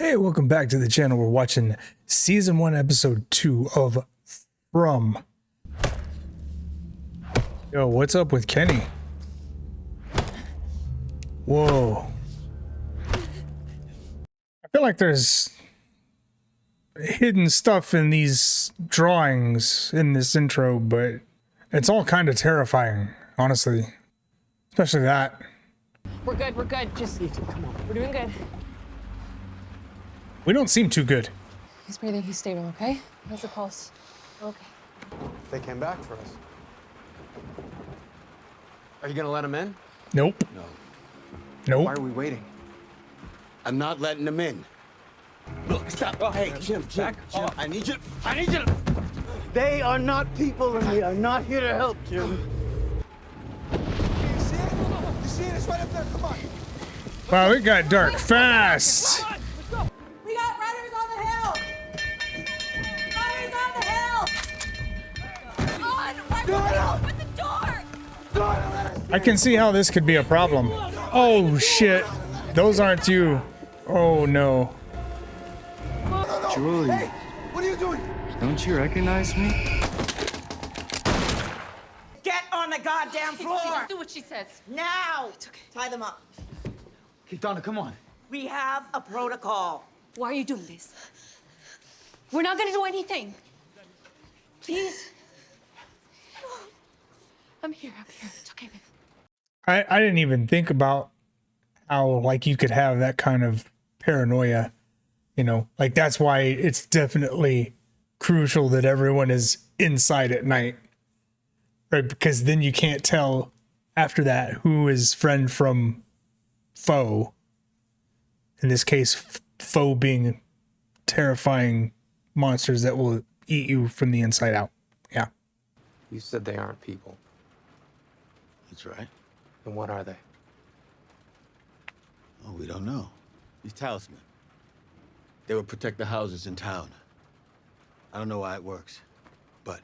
Hey, welcome back to the channel. We're watching season 1 episode 2 of From. Yo, what's up with Kenny? Whoa. I feel like there's hidden stuff in these drawings in this intro, but it's all kind of terrifying, honestly. Especially that. We're good. Just come on. We're doing good. We don't seem too good. He's breathing, he's stable, okay? How's the pulse? Okay. They came back for us. Are you gonna let them in? Nope. No. Nope. Why are we waiting? I'm not letting them in. Look, stop. Oh, hey, Jim. Jim. I need you to... They are not people and we are not here to help, Jim. You see it? You see it? It's right up there. Come on. Wow, it got dark fast. We got runners on the hill! Runners on the hill! Open the door! I can see how this could be a problem. Oh shit. Those aren't you. Oh no. Julie, Hey, what are you doing? don't you recognize me? Get on the goddamn floor! Do what she says. Now! Tie them up. Okay, Donna, come on. We have a protocol. Why are you doing this? We're not gonna do anything. Please. I'm here. It's okay, babe. I didn't even think about how like you could have that kind of paranoia, you know, like that's why it's definitely crucial that everyone is inside at night, right? Because then you can't tell after that who is friend from foe. In this case, foe being terrifying monsters that will eat you from the inside out. Yeah. You said they aren't people. That's right. Then what are they? Oh, we don't know. These talisman. They will protect the houses in town. I don't know why it works, but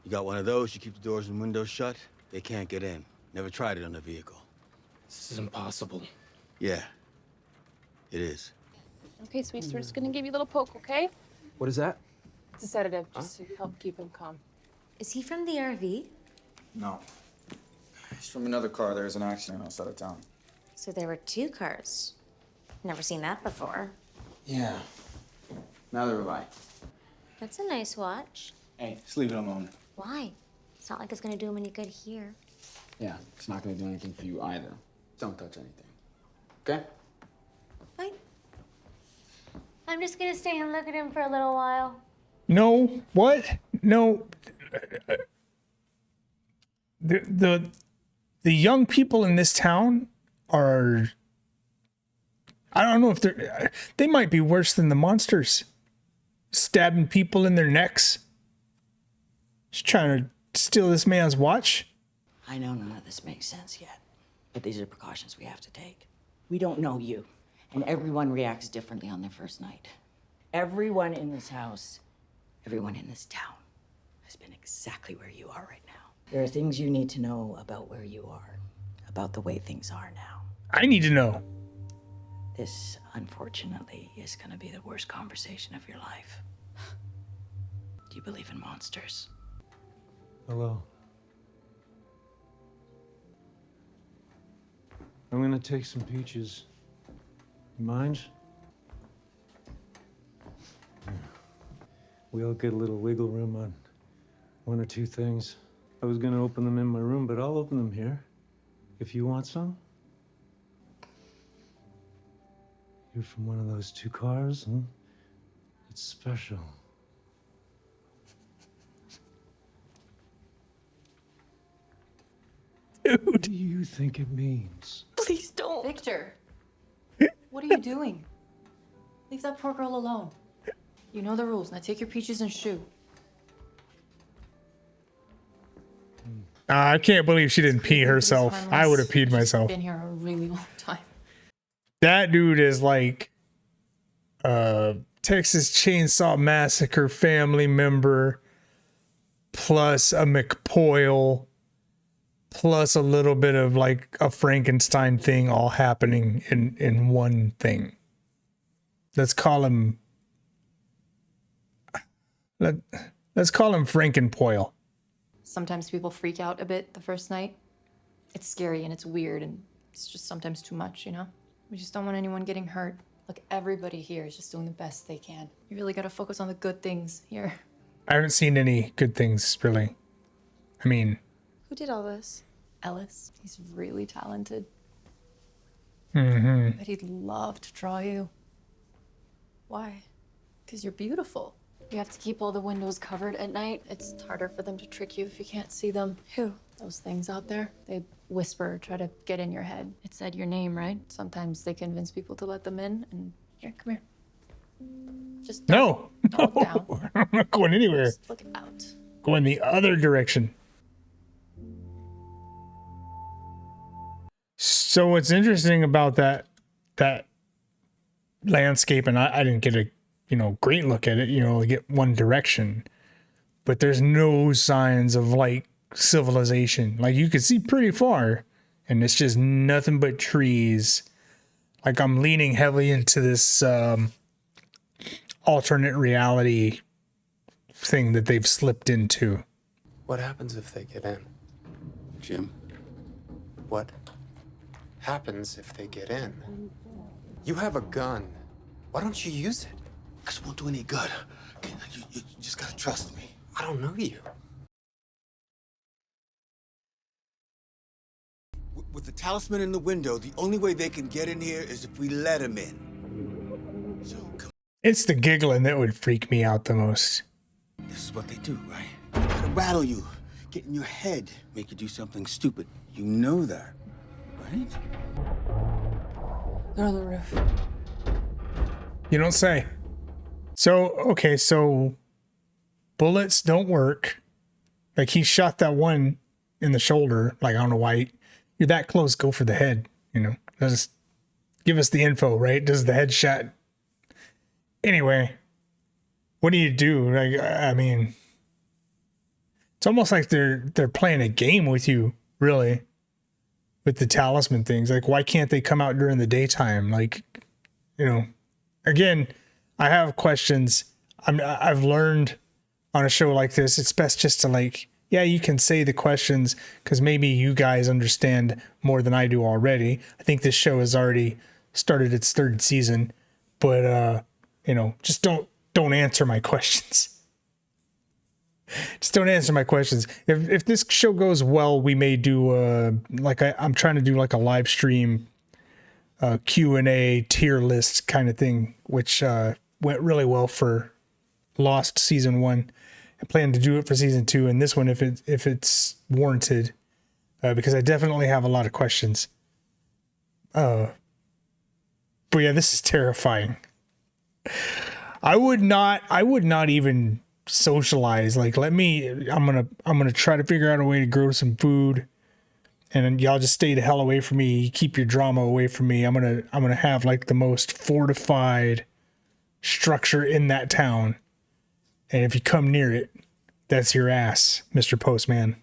you got one of those, you keep the doors and windows shut, they can't get in. Never tried it on a vehicle. This is impossible. Yeah, it is. Okay, sweets, we're just gonna give you a little poke, okay? What is that? It's a sedative, just to help keep him calm. Is he from the RV? No. He's from another car. There was an accident outside of town. So there were two cars. Never seen that before. Yeah. Neither have I. That's a nice watch. Hey, just leave it alone. Why? It's not like it's gonna do him any good here. Yeah, it's not gonna do anything for you either. Don't touch anything. Okay? Fine. I'm just gonna stay and look at him for a little while. No, what? No. The young people in this town are, I don't know if they might be worse than the monsters. Stabbing people in their necks. Just trying to steal this man's watch. I know none of this makes sense yet, but these are precautions we have to take. We don't know you, and everyone reacts differently on their first night. Everyone in this house, everyone in this town has been exactly where you are right now. There are things you need to know about where you are, about the way things are now. I need to know. This, unfortunately, is gonna be the worst conversation of your life. Do you believe in monsters? Hello. I'm gonna take some peaches. You mind? Yeah. We all get a little wiggle room on one or two things. I was gonna open them in my room, but I'll open them here. If you want some. You're from one of those two cars, huh? It's special. What do you think it means? Please don't. Victor, what are you doing? Leave that poor girl alone. You know the rules. Now take your peaches and shoo. I can't believe she didn't pee herself. I would have peed myself. Been here a really long time. That dude is like Texas Chainsaw Massacre family member plus a McPoyle plus a little bit of like a Frankenstein thing all happening in one thing. let's call him Frankenpoil. Sometimes people freak out a bit the first night. It's scary and it's weird and it's just sometimes too much, you know? We just don't want anyone getting hurt. Look, everybody here is just doing the best they can. You really gotta focus on the good things here. I haven't seen any good things, really. I mean... Who did all this? Ellis. He's really talented. Mm-hmm. But he'd love to draw you. Why? Because you're beautiful. You have to keep all the windows covered at night. It's harder for them to trick you if you can't see them. Who? Those things out there. They whisper, try to get in your head. It said your name, right? Sometimes they convince people to let them in. And here, come here. Just No. don't look down. I'm not going anywhere. Just look out. Going the other direction. So what's interesting about that landscape, and I didn't get a great look at it, only get one direction, but there's no signs of like civilization. Like you could see pretty far and it's just nothing but trees. Like I'm leaning heavily into this alternate reality thing that they've slipped into. What happens if they get in? Jim? What happens if they get in? You have a gun. Why don't you use it? Because it won't do any good. Okay, you just gotta trust me. I don't know you. With the talisman in the window, the only way they can get in here is if we let them in. So, come on. It's the giggling that would freak me out the most. This is what they do, right? They gotta rattle you, get in your head, make you do something stupid. You know that, right? They're on the roof. You don't say. So, okay, so bullets don't work. Like he shot that one in the shoulder. Like, I don't know why you're that close. Go for the head, Just give us the info, right? Does the headshot. Anyway, what do you do? Like, I mean, it's almost like they're playing a game with you, really, with the talisman things. Like, why can't they come out during the daytime? Like, again, I have questions. I've learned on a show like this, it's best just to you can say the questions because maybe you guys understand more than I do already. I think this show has already started its 3rd season, but just don't answer my questions. Just don't answer my questions. If this show goes well, we may do I'm trying to do like a live stream Q&A tier list kind of thing, which went really well for Lost season 1. I plan to do it for season 2 and this one if it's warranted, because I definitely have a lot of questions. But yeah, this is terrifying. I would not even socialize. Like, I'm gonna try to figure out a way to grow some food, and y'all just stay the hell away from me. Keep your drama away from me. I'm gonna have like the most fortified structure in that town, and if you come near it, that's your ass, Mr. Postman.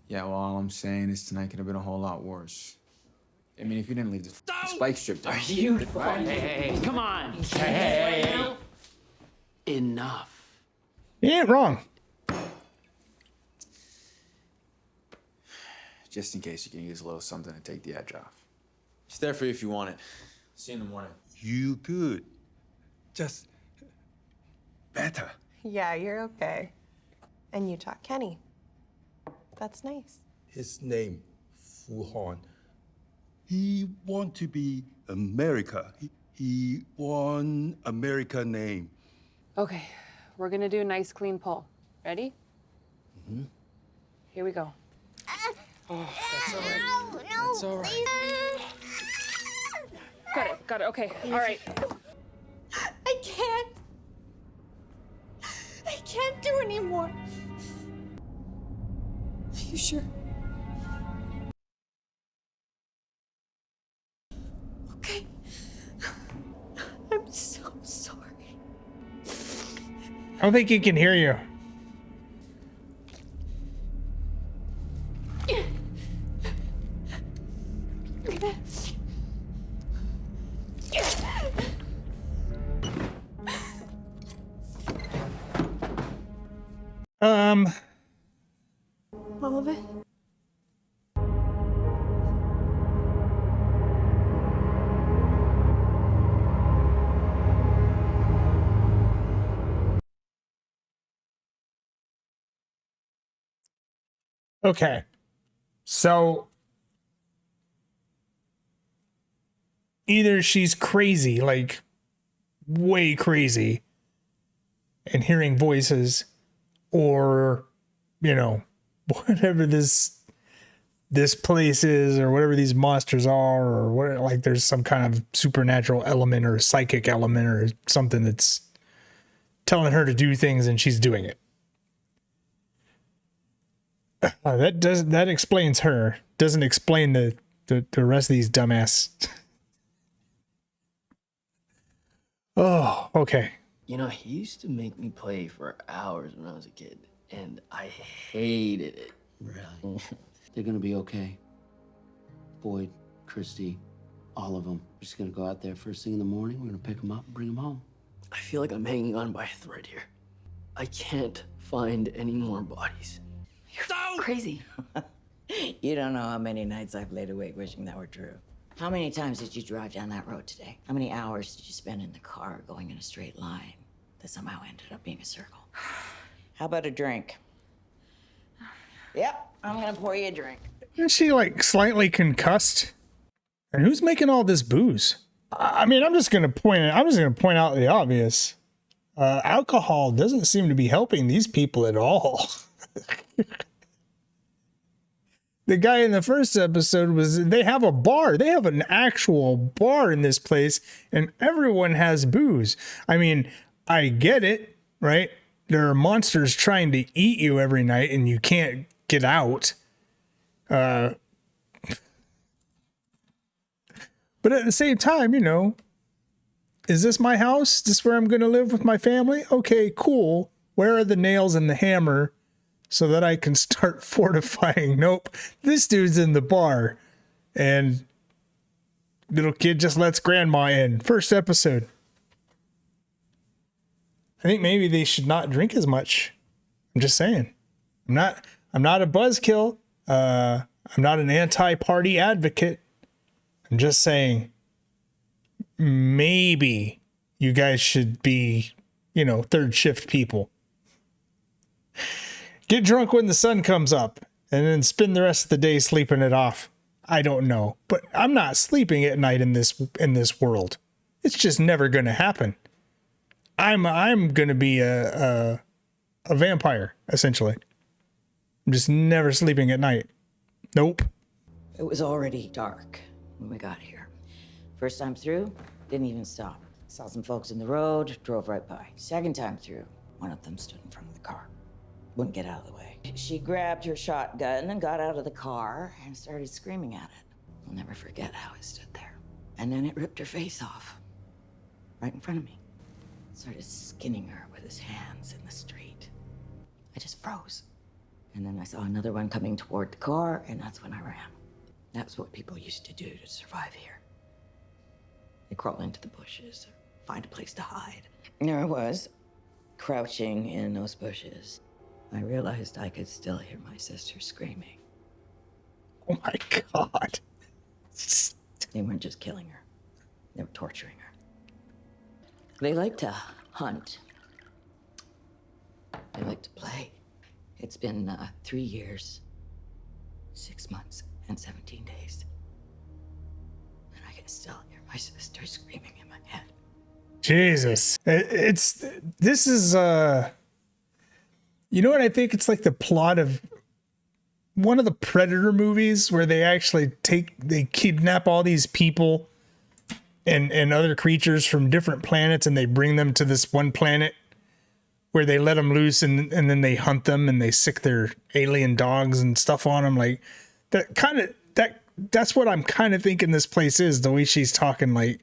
Yeah, well, all I'm saying is tonight could have been a whole lot worse. I mean, if you didn't leave the spike strip down. Are you funny? Hey, come on. Hey. Enough. You ain't wrong. Just in case you can use a little something to take the edge off. It's there for you if you want it. See you in the morning. You good. Just better. Yeah, you're okay. And you taught Kenny. That's nice. His name, Fu Hon. He want to be America. He want America name. Okay, we're gonna do a nice clean pull. Ready? Mm-hmm. Here we go. Oh, that's all right. That's all right. Got it, okay, all right. I can't do anymore. You sure? Okay. I'm so sorry. I don't think he can hear you. All of it? Okay. So either she's crazy, like way crazy, and hearing voices, or, you know, whatever this place is, or whatever these monsters are, or what, like there's some kind of supernatural element or psychic element or something that's telling her to do things and she's doing it. That explains her. Doesn't explain the rest of these dumbass. Oh, okay. You know, he used to make me play for hours when I was a kid, and I hated it. Really? They're gonna be okay. Boyd, Christy, all of them. We're just gonna go out there first thing in the morning. We're gonna pick them up and bring them home. I feel like I'm hanging on by a thread here. I can't find any more bodies. You're so crazy. You don't know how many nights I've laid awake wishing that were true. How many times did you drive down that road today? How many hours did you spend in the car going in a straight line that somehow ended up being a circle? How about a drink? Yep, I'm gonna pour you a drink. Isn't she like slightly concussed? And who's making all this booze? I mean, I'm just gonna point out the obvious. Alcohol doesn't seem to be helping these people at all. The guy in the first episode they have a bar. They have an actual bar in this place, and everyone has booze. I mean, I get it, right? There are monsters trying to eat you every night, and you can't get out. But at the same time, you know, is this my house? Is this where I'm going to live with my family? Okay, cool. Where are the nails and the hammer so that I can start fortifying? Nope. This dude's in the bar, and little kid just lets grandma in. First episode. I think maybe they should not drink as much. I'm just saying. I'm not a buzzkill. I'm not an anti-party advocate. I'm just saying, maybe you guys should be, you know, third shift people. Get drunk when the sun comes up and then spend the rest of the day sleeping it off. I don't know, but I'm not sleeping at night in this world. It's just never going to happen. I'm going to be a vampire, essentially. I'm just never sleeping at night. Nope. It was already dark when we got here. First time through, didn't even stop. Saw some folks in the road, drove right by. Second time through, one of them stood in front of the car. Wouldn't get out of the way. She grabbed her shotgun and got out of the car and started screaming at it. I'll never forget how it stood there. And then it ripped her face off, right in front of me. Started skinning her with his hands in the street. I just froze. And then I saw another one coming toward the car, and that's when I ran. That's what people used to do to survive here. They crawl into the bushes or find a place to hide. And there I was, crouching in those bushes. I realized I could still hear my sister screaming. Oh my God. They weren't just killing her. They were torturing her. They like to hunt. They like to play. It's been 3 years, 6 months, and 17 days. And I can still hear my sister screaming in my head. Jesus. This is, you know what I think? It's like the plot of one of the Predator movies where they kidnap all these people and other creatures from different planets, and they bring them to this one planet where they let them loose, and then they hunt them and they sick their alien dogs and stuff on them. Like that's what I'm kind of thinking this place is, the way she's talking. Like,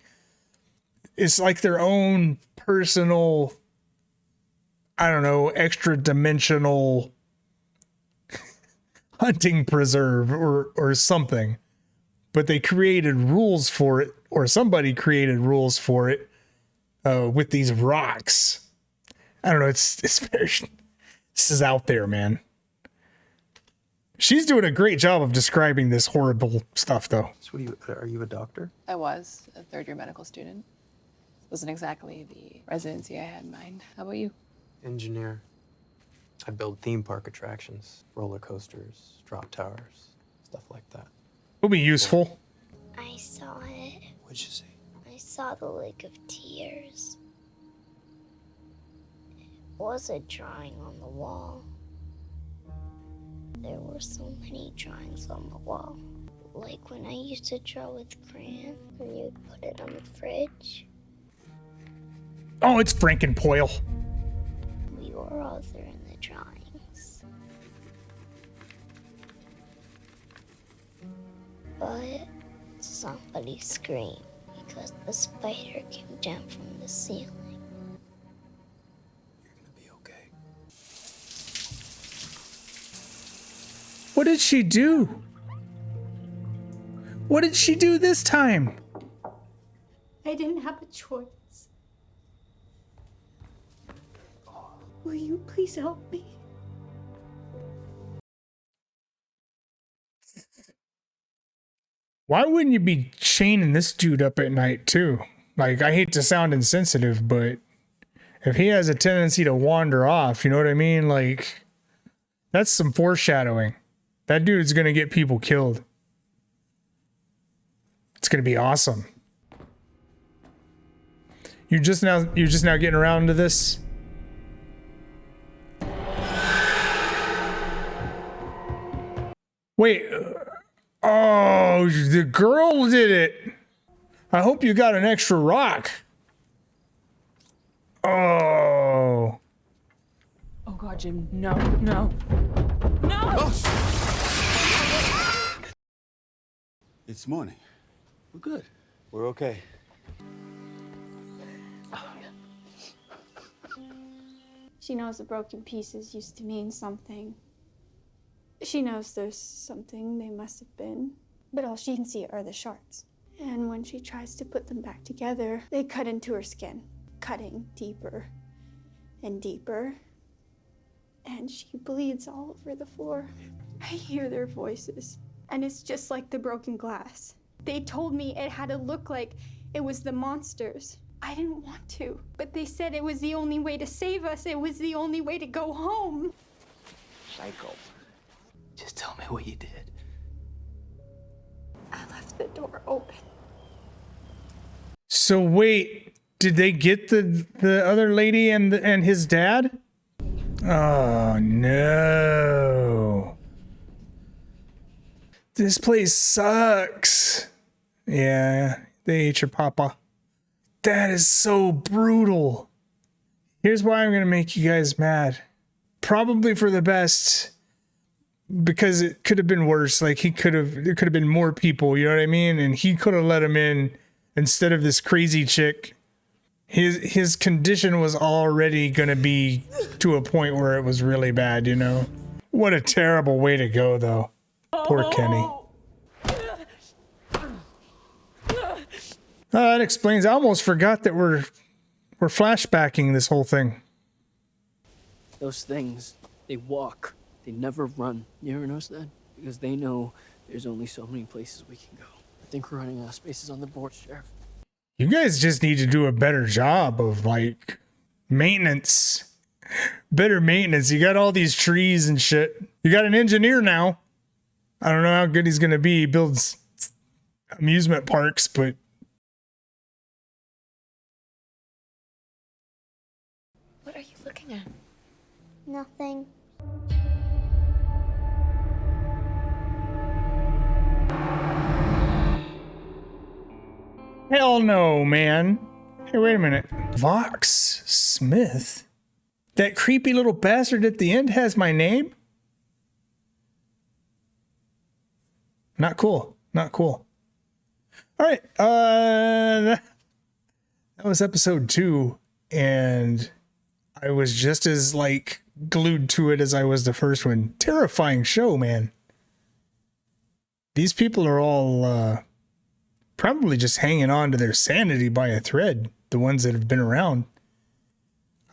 it's like their own personal, I don't know, extra dimensional hunting preserve or something. But they created rules for it, or somebody created rules for it with these rocks. I don't know. It's This is out there, man. She's doing a great job of describing this horrible stuff, though. So are you a doctor? I was a third-year medical student. Wasn't exactly the residency I had in mind. How about you? Engineer. I build theme park attractions, roller coasters, drop towers, stuff like that. It'll be useful. I saw it. What'd you see? I saw the Lake of Tears. It was a drawing on the wall. There were so many drawings on the wall. Like when I used to draw with crayon, when you would put it on the fridge. Oh, it's Frankenpoil. We were all there in the drawings. But somebody screamed because the spider came down from the ceiling. What did she do? What did she do this time? I didn't have a choice. Will you please help me? Why wouldn't you be chaining this dude up at night too? Like, I hate to sound insensitive, but if he has a tendency to wander off, you know what I mean? Like, that's some foreshadowing. That dude's gonna get people killed. It's gonna be awesome. You're just now getting around to this? Wait. Oh, the girl did it. I hope you got an extra rock. Oh. Oh God, Jim, no, no. No! It's morning. We're good. We're okay. She knows the broken pieces used to mean something. She knows there's something they must have been, but all she can see are the shards. And when she tries to put them back together, they cut into her skin, cutting deeper and deeper. And she bleeds all over the floor. I hear their voices, and it's just like the broken glass. They told me it had to look like it was the monsters. I didn't want to, but they said it was the only way to save us. It was the only way to go home. Psycho. Just tell me what you did. I left the door open. So wait, did they get the other lady and his dad? Oh no. This place sucks. Yeah, they ate your papa. That is so brutal. Here's why I'm gonna make you guys mad. Probably for the best, because it could have been worse. Like, there could have been more people, you know what I mean? And he could have let him in instead of this crazy chick. His condition was already gonna be to a point where it was really bad, you know? What a terrible way to go, though. Poor Kenny. That explains. I almost forgot that we're flashbacking this whole thing. Those things, they walk. They never run. You ever notice that? Because they know there's only so many places we can go. I think we're running out of spaces on the board, Sheriff. You guys just need to do a better job of, like, maintenance. Better maintenance. You got all these trees and shit. You got an engineer now. I don't know how good he's going to be. He builds amusement parks, but... What are you looking at? Nothing. Hell no, man. Hey, wait a minute. Vox Smith? That creepy little bastard at the end has my name? Not cool. Not cool. All right. That was episode 2, and I was just as, like, glued to it as I was the first one. Terrifying show, man. These people are all probably just hanging on to their sanity by a thread, the ones that have been around.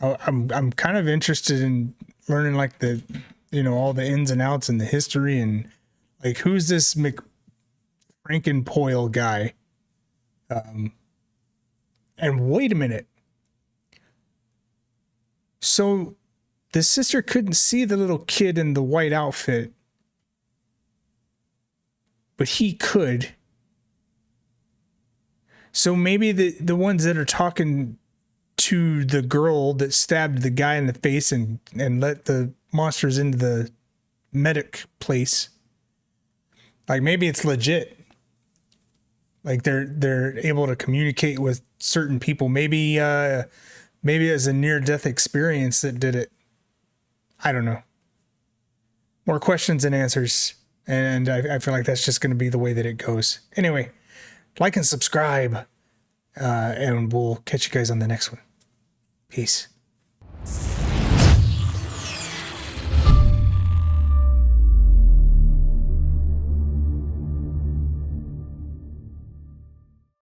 I'm kind of interested in learning like the, you know, all the ins and outs and the history and like who's this Frankenpoil guy? And wait a minute. So the sister couldn't see the little kid in the white outfit, but he could. So maybe the ones that are talking to the girl that stabbed the guy in the face and let the monsters into the medic place, like maybe it's legit. Like they're able to communicate with certain people. Maybe it's a near-death experience that did it. I don't know. More questions than answers. And I feel like that's just going to be the way that it goes. Anyway, like and subscribe. And we'll catch you guys on the next one. Peace.